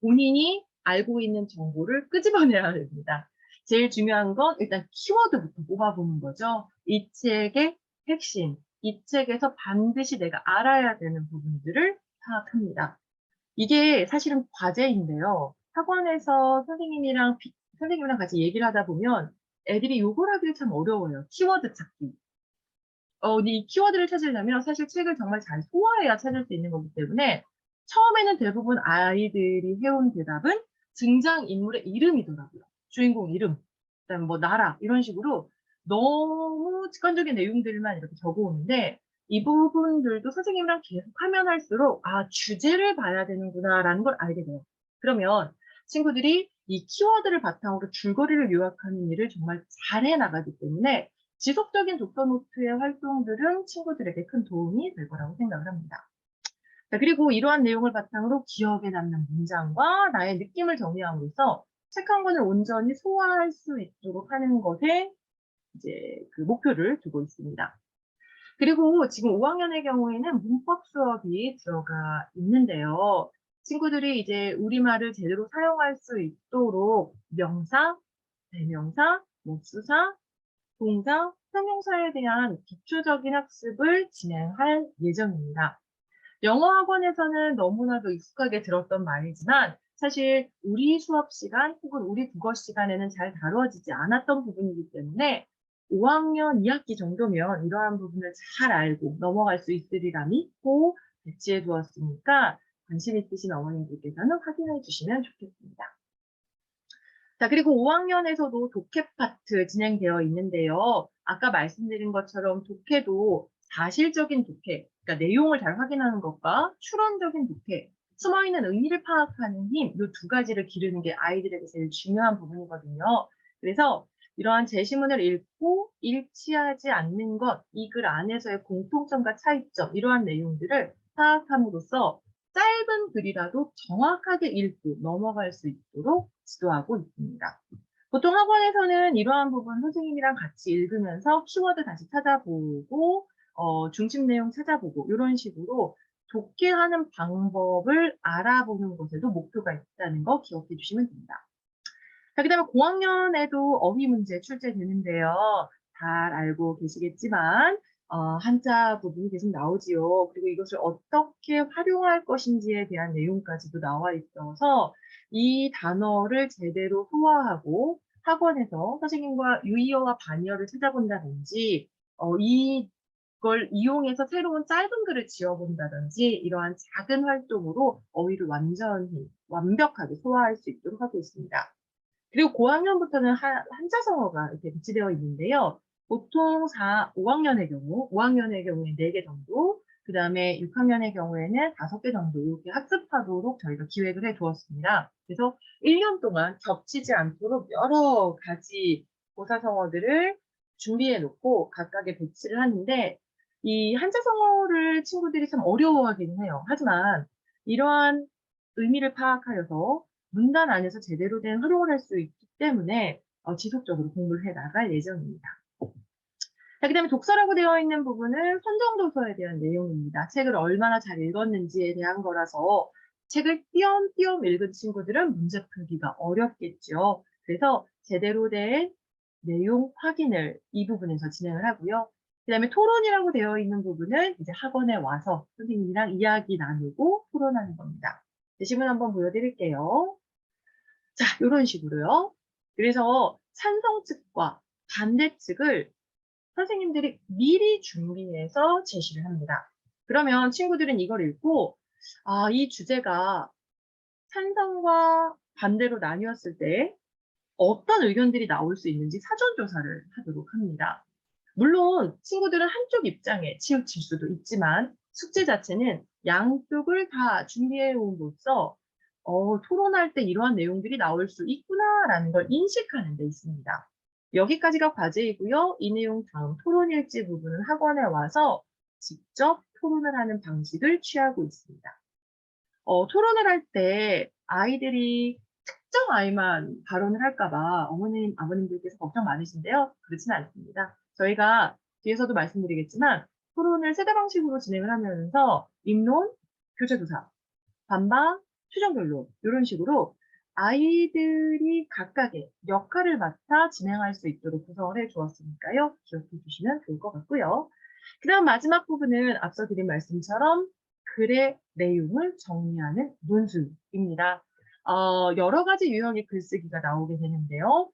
본인이 알고 있는 정보를 끄집어내야 됩니다. 제일 중요한 건 일단 키워드부터 뽑아보는 거죠. 이 책의 핵심, 이 책에서 반드시 내가 알아야 되는 부분들을 파악합니다. 이게 사실은 과제인데요. 학원에서 선생님이랑 같이 얘기를 하다 보면 애들이 요걸 하기가 참 어려워요. 키워드 찾기. 근데 이 키워드를 찾으려면 사실 책을 정말 잘 소화해야 찾을 수 있는 거기 때문에 처음에는 대부분 아이들이 해온 대답은 등장인물의 이름이더라고요. 주인공 이름, 그다음에 뭐 나라 이런 식으로 너무 직관적인 내용들만 이렇게 적어오는데 이 부분들도 선생님이랑 계속 하면 할수록 '아 주제를 봐야 되는구나.'라는 걸 알게 돼요. 그러면 친구들이 이 키워드를 바탕으로 줄거리를 요약하는 일을 정말 잘해 나가기 때문에 지속적인 독서 노트의 활동들은 친구들에게 큰 도움이 될 거라고 생각을 합니다. 자, 그리고 이러한 내용을 바탕으로 기억에 남는 문장과 나의 느낌을 정리함으로써 책 한 권을 온전히 소화할 수 있도록 하는 것에 이제 그 목표를 두고 있습니다. 그리고 지금 5학년의 경우에는 문법 수업이 들어가 있는데요. 친구들이 이제 우리말을 제대로 사용할 수 있도록 명사, 대명사, 수사, 동사, 형용사에 대한 기초적인 학습을 진행할 예정입니다. 영어 학원에서는 너무나도 익숙하게 들었던 말이지만 사실 우리 수업 시간 혹은 우리 국어 시간에는 잘 다루어지지 않았던 부분이기 때문에 5학년 2학기 정도면 이러한 부분을 잘 알고 넘어갈 수 있으리라 믿고 배치해 두었으니까 관심 있으신 어머님들께서는 확인해 주시면 좋겠습니다. 자, 그리고 5학년에서도 독해 파트 진행되어 있는데요. 아까 말씀드린 것처럼 독해도 사실적인 독해, 그러니까 내용을 잘 확인하는 것과 추론적인 독해, 숨어있는 의미를 파악하는 힘, 이 두 가지를 기르는 게 아이들에게 제일 중요한 부분이거든요. 그래서 이러한 제시문을 읽고 일치하지 않는 것, 이 글 안에서의 공통점과 차이점, 이러한 내용들을 파악함으로써 짧은 글이라도 정확하게 읽고 넘어갈 수 있도록 지도하고 있습니다. 보통 학원에서는 이러한 부분 선생님이랑 같이 읽으면서 키워드 다시 찾아보고 중심 내용 찾아보고 이런 식으로 독해하는 방법을 알아보는 것에도 목표가 있다는 거 기억해 주시면 됩니다. 자, 그다음에 고학년에도 어휘 문제 출제되는데요. 잘 알고 계시겠지만 한자 부분이 계속 나오지요. 그리고 이것을 어떻게 활용할 것인지에 대한 내용까지도 나와 있어서 이 단어를 제대로 소화하고 학원에서 선생님과 유의어와 반의어를 찾아본다든지 이걸 이용해서 새로운 짧은 글을 지어본다든지 이러한 작은 활동으로 어휘를 완전히 완벽하게 소화할 수 있도록 하고 있습니다. 그리고 고학년부터는 한자성어가 이렇게 배치되어 있는데요. 보통 5학년의 경우, 5학년의 경우에 4개 정도, 그 다음에 6학년의 경우에는 5개 정도 이렇게 학습하도록 저희가 기획을 해 두었습니다. 그래서 1년 동안 겹치지 않도록 여러 가지 고사성어들을 준비해 놓고 각각의 배치를 하는데 이 한자성어를 친구들이 참 어려워하기는 해요. 하지만 이러한 의미를 파악하여서 문단 안에서 제대로 된 활용을 할 수 있기 때문에 지속적으로 공부를 해 나갈 예정입니다. 자, 그다음에 독서라고 되어 있는 부분은 선정도서에 대한 내용입니다. 책을 얼마나 잘 읽었는지에 대한 거라서 책을 띄엄띄엄 읽은 친구들은 문제 풀기가 어렵겠죠. 그래서 제대로 된 내용 확인을 이 부분에서 진행을 하고요. 그다음에 토론이라고 되어 있는 부분은 이제 학원에 와서 선생님이랑 이야기 나누고 토론하는 겁니다. 예시문 한번 보여드릴게요. 자, 요런 식으로요. 그래서 찬성 측과 반대 측을 선생님들이 미리 준비해서 제시를 합니다. 그러면 친구들은 이걸 읽고 이 주제가 찬성과 반대로 나뉘었을 때 어떤 의견들이 나올 수 있는지 사전 조사를 하도록 합니다. 물론 친구들은 한쪽 입장에 치우칠 수도 있지만 숙제 자체는 양쪽을 다 준비해 옴으로써 토론할 때 이러한 내용들이 나올 수 있구나라는 걸 인식하는 데 있습니다. 여기까지가 과제이고요. 이 내용 다음 토론 일지 부분은 학원에 와서 직접 토론을 하는 방식을 취하고 있습니다. 토론을 할 때 아이들이 특정 아이만 발언을 할까 봐 어머님, 아버님들께서 걱정 많으신데요. 그렇지는 않습니다. 저희가 뒤에서도 말씀드리겠지만 토론을 세대 방식으로 진행을 하면서 입론, 교재조사, 반박, 추정변론 이런 식으로 아이들이 각각의 역할을 맡아 진행할 수 있도록 구성을 해 주었으니까요. 기억해 주시면 좋을 것 같고요. 그다음 마지막 부분은 앞서 드린 말씀처럼 글의 내용을 정리하는 논술입니다. 여러 가지 유형의 글쓰기가 나오게 되는데요.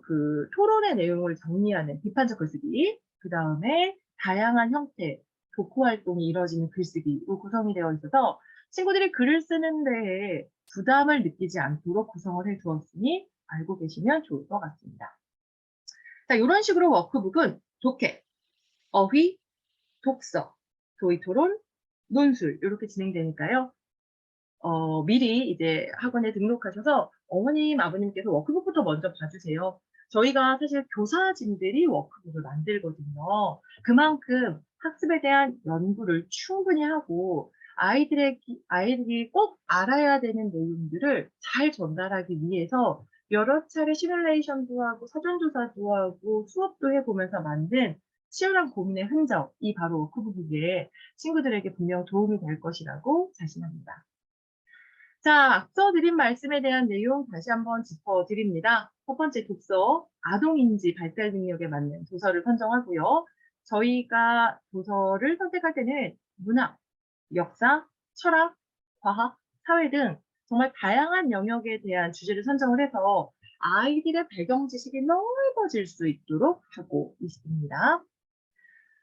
그 토론의 내용을 정리하는 비판적 글쓰기, 그 다음에 다양한 형태, 독후 활동이 이루어지는 글쓰기로 구성이 되어 있어서 친구들이 글을 쓰는 데에 부담을 느끼지 않도록 구성을 해 두었으니 알고 계시면 좋을 것 같습니다. 자, 이런 식으로 워크북은 독해, 어휘, 독서, 도의토론, 논술 이렇게 진행되니까요. 미리 이제 학원에 등록하셔서 어머님, 아버님께서 워크북부터 먼저 봐주세요. 저희가 사실 교사진들이 워크북을 만들거든요. 그만큼 학습에 대한 연구를 충분히 하고 아이들이 꼭 알아야 되는 내용들을 잘 전달하기 위해서 여러 차례 시뮬레이션도 하고 사전조사도 하고 수업도 해보면서 만든 치열한 고민의 흔적, 이 바로 워크북이기에 친구들에게 분명 도움이 될 것이라고 자신합니다. 자, 앞서 드린 말씀에 대한 내용 다시 한번 짚어드립니다. 첫 번째 독서, 아동인지 발달 능력에 맞는 도서를 선정하고요. 저희가 도서를 선택할 때는 문학, 역사, 철학, 과학, 사회 등 정말 다양한 영역에 대한 주제를 선정을 해서 아이들의 배경 지식이 넓어질 수 있도록 하고 있습니다.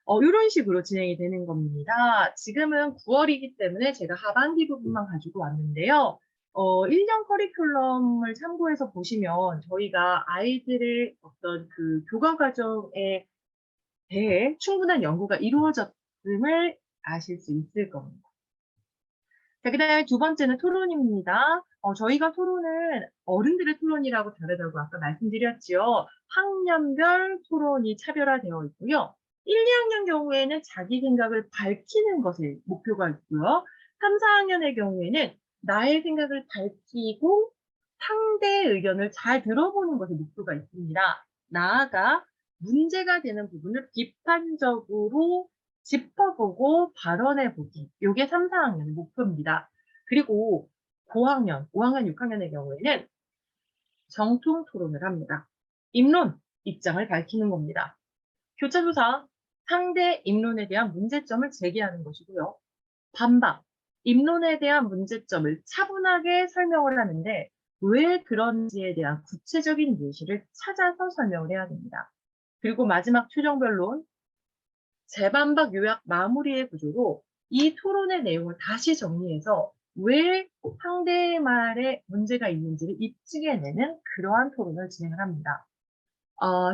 요런 식으로 진행이 되는 겁니다. 지금은 9월이기 때문에 제가 하반기 부분만 가지고 왔는데요. 1년 커리큘럼을 참고해서 보시면 저희가 아이들의 어떤 그 교과 과정에 대해 충분한 연구가 이루어졌음을 아실 수 있을 겁니다. 자, 그다음에 두 번째는 토론입니다. 저희가 토론은 어른들의 토론이라고 다르다고 아까 말씀드렸지요. 학년별 토론이 차별화되어 있고요. 1, 2학년 경우에는 자기 생각을 밝히는 것에 목표가 있고요. 3, 4학년의 경우에는 나의 생각을 밝히고 상대의 의견을 잘 들어보는 것에 목표가 있습니다. 나아가 문제가 되는 부분을 비판적으로 짚어보고 발언해보기. 요게 3, 4학년의 목표입니다. 그리고 고학년, 5학년, 6학년의 경우에는 정통 토론을 합니다. 입론, 입장을 밝히는 겁니다. 교차조사, 상대 입론에 대한 문제점을 제기하는 것이고요. 반박, 입론에 대한 문제점을 차분하게 설명을 하는데 왜 그런지에 대한 구체적인 예시를 찾아서 설명을 해야 됩니다. 그리고 마지막 최종 변론, 재반박 요약 마무리의 구조로 이 토론의 내용을 다시 정리해서 왜 상대의 말에 문제가 있는지를 입증해내는 그러한 토론을 진행을 합니다.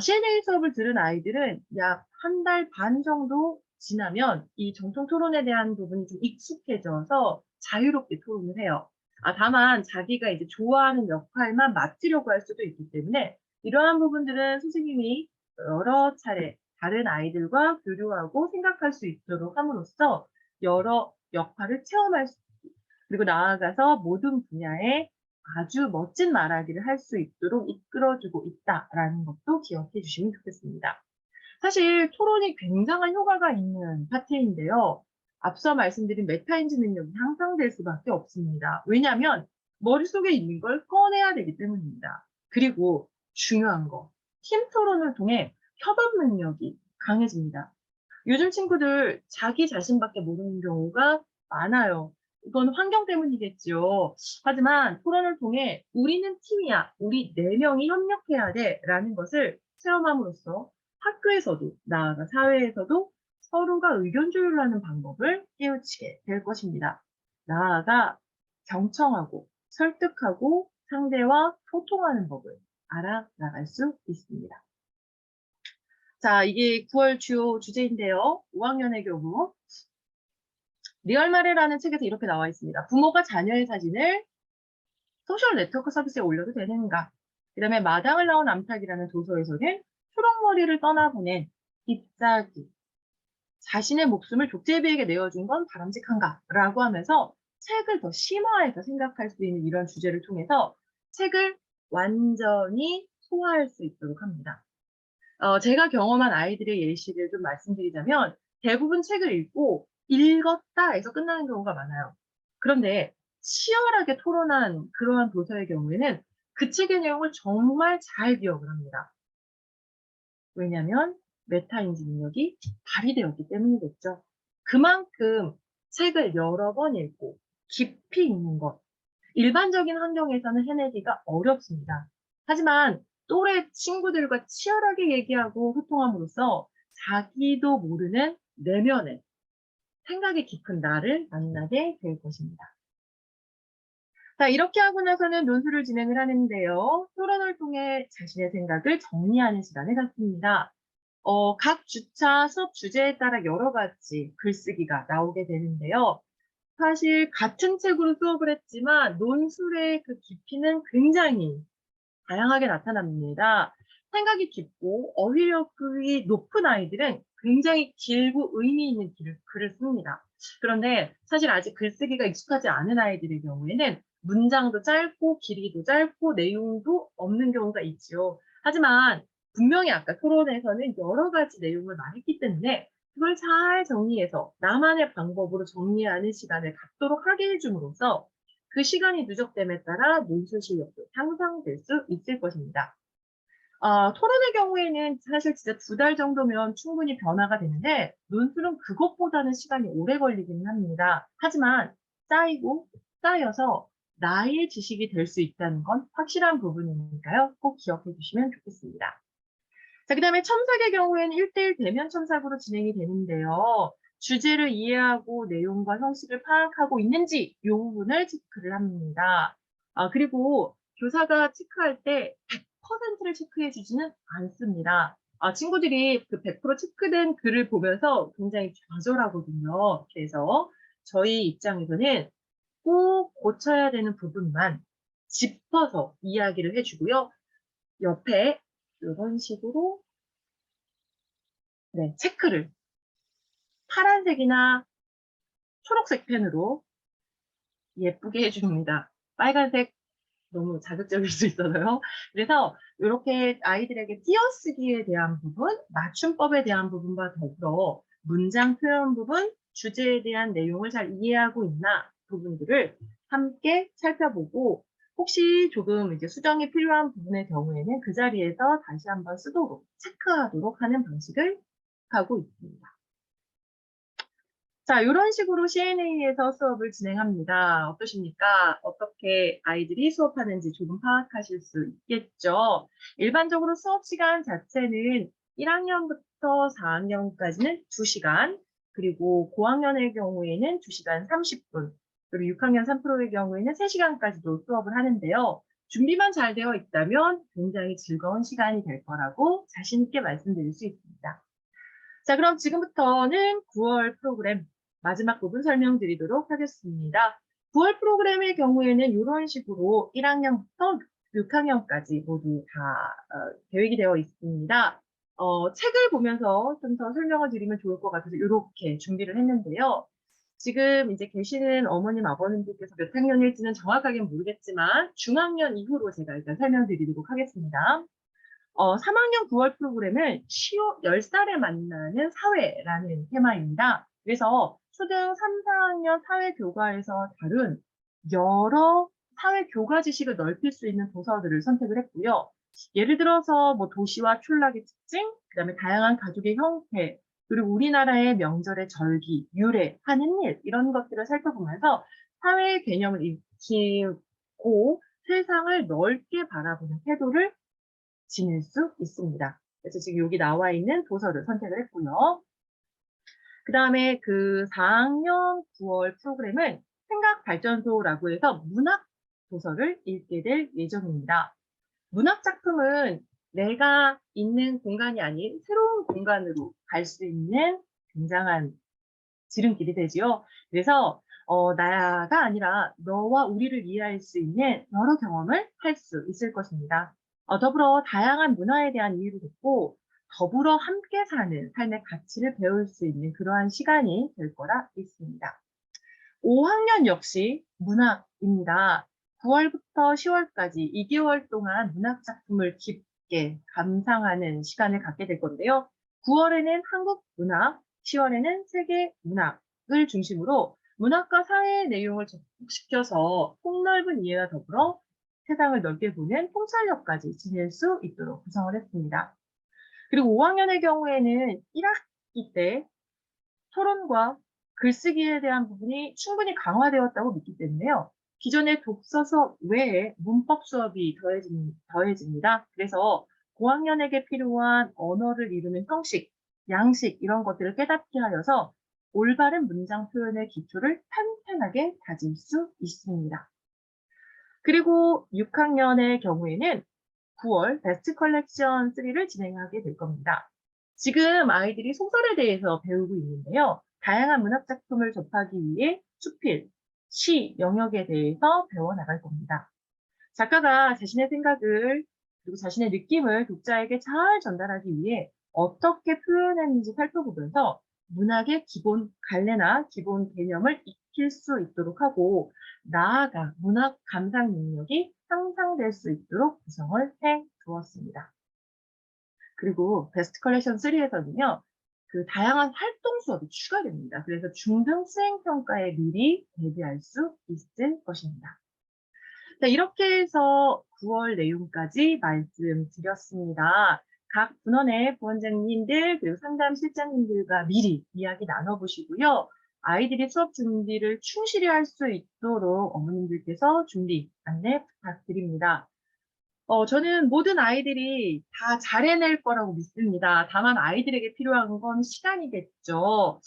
CNA 수업을 들은 아이들은 약 한 달 반 정도 지나면 이 정통 토론에 대한 부분이 좀 익숙해져서 자유롭게 토론을 해요. 다만 자기가 이제 좋아하는 역할만 맡으려고 할 수도 있기 때문에 이러한 부분들은 선생님이 여러 차례 다른 아이들과 교류하고 생각할 수 있도록 함으로써 여러 역할을 체험할 수 있고 그리고 나아가서 모든 분야에 아주 멋진 말하기를 할 수 있도록 이끌어주고 있다라는 것도 기억해 주시면 좋겠습니다. 사실 토론이 굉장한 효과가 있는 파트인데요. 앞서 말씀드린 메타인지 능력이 향상될 수밖에 없습니다. 왜냐하면 머릿속에 있는 걸 꺼내야 되기 때문입니다. 그리고 중요한 거, 팀 토론을 통해 협업 능력이 강해집니다. 요즘 친구들 자기 자신밖에 모르는 경우가 많아요. 이건 환경 때문이겠죠. 하지만 토론을 통해 우리는 팀이야, 우리 4명이 협력해야 돼 라는 것을 체험함으로써 학교에서도 나아가 사회에서도 서로가 의견 조율하는 방법을 깨우치게 될 것입니다. 나아가 경청하고 설득하고 상대와 소통하는 법을 알아나갈 수 있습니다. 자, 이게 9월 주요 주제인데요. 5학년의 경우 리얼마레라는 책에서 이렇게 나와 있습니다. 부모가 자녀의 사진을 소셜 네트워크 서비스에 올려도 되는가? 그다음에 마당을 나온 암탉이라는 도서에서는 초록머리를 떠나보낸 잎사귀, 자신의 목숨을 족제비에게 내어준 건 바람직한가? 라고 하면서 책을 더 심화해서 생각할 수 있는 이런 주제를 통해서 책을 완전히 소화할 수 있도록 합니다. 제가 경험한 아이들의 예시를 좀 말씀드리자면 대부분 책을 읽고 읽었다 해서 끝나는 경우가 많아요. 그런데 치열하게 토론한 그러한 도서의 경우에는 그 책의 내용을 정말 잘 기억을 합니다. 왜냐하면 메타인지 능력이 발휘되었기 때문이겠죠. 그만큼 책을 여러 번 읽고 깊이 읽는 것, 일반적인 환경에서는 해내기가 어렵습니다. 하지만 또래 친구들과 치열하게 얘기하고 소통함으로써 자기도 모르는 내면의 생각이 깊은 나를 만나게 될 것입니다. 자, 이렇게 하고 나서는 논술을 진행을 하는데요. 토론을 통해 자신의 생각을 정리하는 시간을 갖습니다. 각 주차 수업 주제에 따라 여러 가지 글쓰기가 나오게 되는데요. 사실 같은 책으로 수업을 했지만 논술의 그 깊이는 굉장히 다양하게 나타납니다. 생각이 깊고 어휘력이 높은 아이들은 굉장히 길고 의미 있는 글을 씁니다. 그런데 사실 아직 글쓰기가 익숙하지 않은 아이들의 경우에는 문장도 짧고 길이도 짧고 내용도 없는 경우가 있지요. 하지만 분명히 아까 토론에서는 여러 가지 내용을 말했기 때문에 그걸 잘 정리해서 나만의 방법으로 정리하는 시간을 갖도록 하게 해줌으로써 그 시간이 누적됨에 따라 논술 실력도 향상될 수 있을 것입니다. 토론의 경우에는 사실 진짜 2달 정도면 충분히 변화가 되는데 논술은 그것보다는 시간이 오래 걸리기는 합니다. 하지만 쌓이고 쌓여서 나의 지식이 될 수 있다는 건 확실한 부분이니까요. 꼭 기억해 주시면 좋겠습니다. 자, 그다음에 첨삭의 경우에는 1:1 대면 첨삭으로 진행이 되는데요. 주제를 이해하고 내용과 형식을 파악하고 있는지 이 부분을 체크를 합니다. 그리고 교사가 체크할 때 100%를 체크해 주지는 않습니다. 친구들이 그 100% 체크된 글을 보면서 굉장히 좌절하거든요. 그래서 저희 입장에서는 꼭 고쳐야 되는 부분만 짚어서 이야기를 해 주고요. 옆에 이런 식으로 체크를 파란색이나 초록색 펜으로 예쁘게 해 줍니다. 빨간색 너무 자극적일 수 있어서요. 그래서 이렇게 아이들에게 띄어쓰기에 대한 부분, 맞춤법에 대한 부분과 더불어 문장 표현 부분, 주제에 대한 내용을 잘 이해하고 있나 부분들을 함께 살펴보고 혹시 조금 이제 수정이 필요한 부분의 경우에는 그 자리에서 다시 한번 쓰도록 체크하도록 하는 방식을 하고 있습니다. 자, 이런 식으로 CNA에서 수업을 진행합니다. 어떠십니까? 어떻게 아이들이 수업하는지 조금 파악하실 수 있겠죠? 일반적으로 수업 시간 자체는 1학년부터 4학년까지는 2시간, 그리고 고학년의 경우에는 2시간 30분, 그리고 6학년 3프로의 경우에는 3시간까지도 수업을 하는데요. 준비만 잘 되어 있다면 굉장히 즐거운 시간이 될 거라고 자신 있게 말씀드릴 수 있습니다. 자, 그럼 지금부터는 9월 프로그램 마지막 부분 설명드리도록 하겠습니다. 9월 프로그램의 경우에는 이런 식으로 1학년부터 6학년까지 모두 다 계획이 되어 있습니다. 책을 보면서 좀 더 설명을 드리면 좋을 것 같아서 이렇게 준비를 했는데요. 지금 이제 계시는 어머님, 아버님들께서 몇 학년일지는 정확하게 모르겠지만 중학년 이후로 제가 일단 설명드리도록 하겠습니다. 3학년 9월 프로그램은 10살에 만나는 사회라는 테마입니다. 그래서 초등 3, 4학년 사회교과에서 다룬 여러 사회교과 지식을 넓힐 수 있는 도서들을 선택을 했고요. 예를 들어서 뭐 도시와 촌락의 특징, 그다음에 다양한 가족의 형태, 그리고 우리나라의 명절의 절기, 유래, 하는 일 이런 것들을 살펴보면서 사회의 개념을 익히고 세상을 넓게 바라보는 태도를 지닐 수 있습니다. 그래서 지금 여기 나와 있는 도서를 선택을 했고요. 그 다음에 그 4학년 9월 프로그램은 생각발전소라고 해서 문학 도서를 읽게 될 예정입니다. 문학 작품은 내가 있는 공간이 아닌 새로운 공간으로 갈 수 있는 굉장한 지름길이 되지요. 그래서 나가 아니라 너와 우리를 이해할 수 있는 여러 경험을 할 수 있을 것입니다. 더불어 다양한 문화에 대한 이해를 듣고 더불어 함께 사는 삶의 가치를 배울 수 있는 그러한 시간이 될 거라 믿습니다. 5학년 역시 문학입니다. 9월부터 10월까지 2개월 동안 문학 작품을 깊게 감상하는 시간을 갖게 될 건데요. 9월에는 한국 문학, 10월에는 세계 문학을 중심으로 문학과 사회의 내용을 접목시켜서 폭넓은 이해와 더불어 세상을 넓게 보는 통찰력까지 지닐 수 있도록 구성을 했습니다. 그리고 5학년의 경우에는 1학기 때 토론과 글쓰기에 대한 부분이 충분히 강화되었다고 믿기 때문에요. 기존의 독서 수업 외에 문법 수업이 더해집니다. 그래서 고학년에게 필요한 언어를 이루는 형식, 양식 이런 것들을 깨닫게 하여서 올바른 문장 표현의 기초를 탄탄하게 다질 수 있습니다. 그리고 6학년의 경우에는 9월 베스트 컬렉션 3를 진행하게 될 겁니다. 지금 아이들이 소설에 대해서 배우고 있는데요. 다양한 문학 작품을 접하기 위해 수필, 시 영역에 대해서 배워나갈 겁니다. 작가가 자신의 생각을 그리고 자신의 느낌을 독자에게 잘 전달하기 위해 어떻게 표현했는지 살펴보면서 문학의 기본 갈래나 기본 개념을 익힐 수 있도록 하고 나아가 문학 감상 능력이 향상될 수 있도록 구성을 해 두었습니다. 그리고 베스트 컬렉션 3에서는요, 그 다양한 활동 수업이 추가됩니다. 그래서 중등 수행 평가에 미리 대비할 수 있을 것입니다. 자, 이렇게 해서 9월 내용까지 말씀드렸습니다. 각 분원의 부원장님들 그리고 상담 실장님들과 미리 이야기 나눠보시고요. 아이들이 수업 준비를 충실히 할 수 있도록 어머님들께서 준비 안내 부탁드립니다. 저는 모든 아이들이 다 잘해낼 거라고 믿습니다. 다만 아이들에게 필요한 건 시간이겠죠.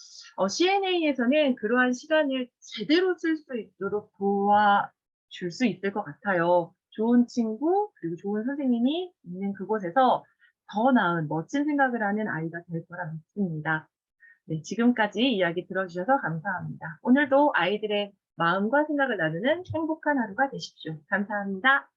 CNA에서는 그러한 시간을 제대로 쓸 수 있도록 도와줄 수 있을 것 같아요. 좋은 친구, 그리고 좋은 선생님이 있는 그곳에서 더 나은 멋진 생각을 하는 아이가 될 거라 믿습니다. 네, 지금까지 이야기 들어주셔서 감사합니다. 오늘도 아이들의 마음과 생각을 나누는 행복한 하루가 되십시오. 감사합니다.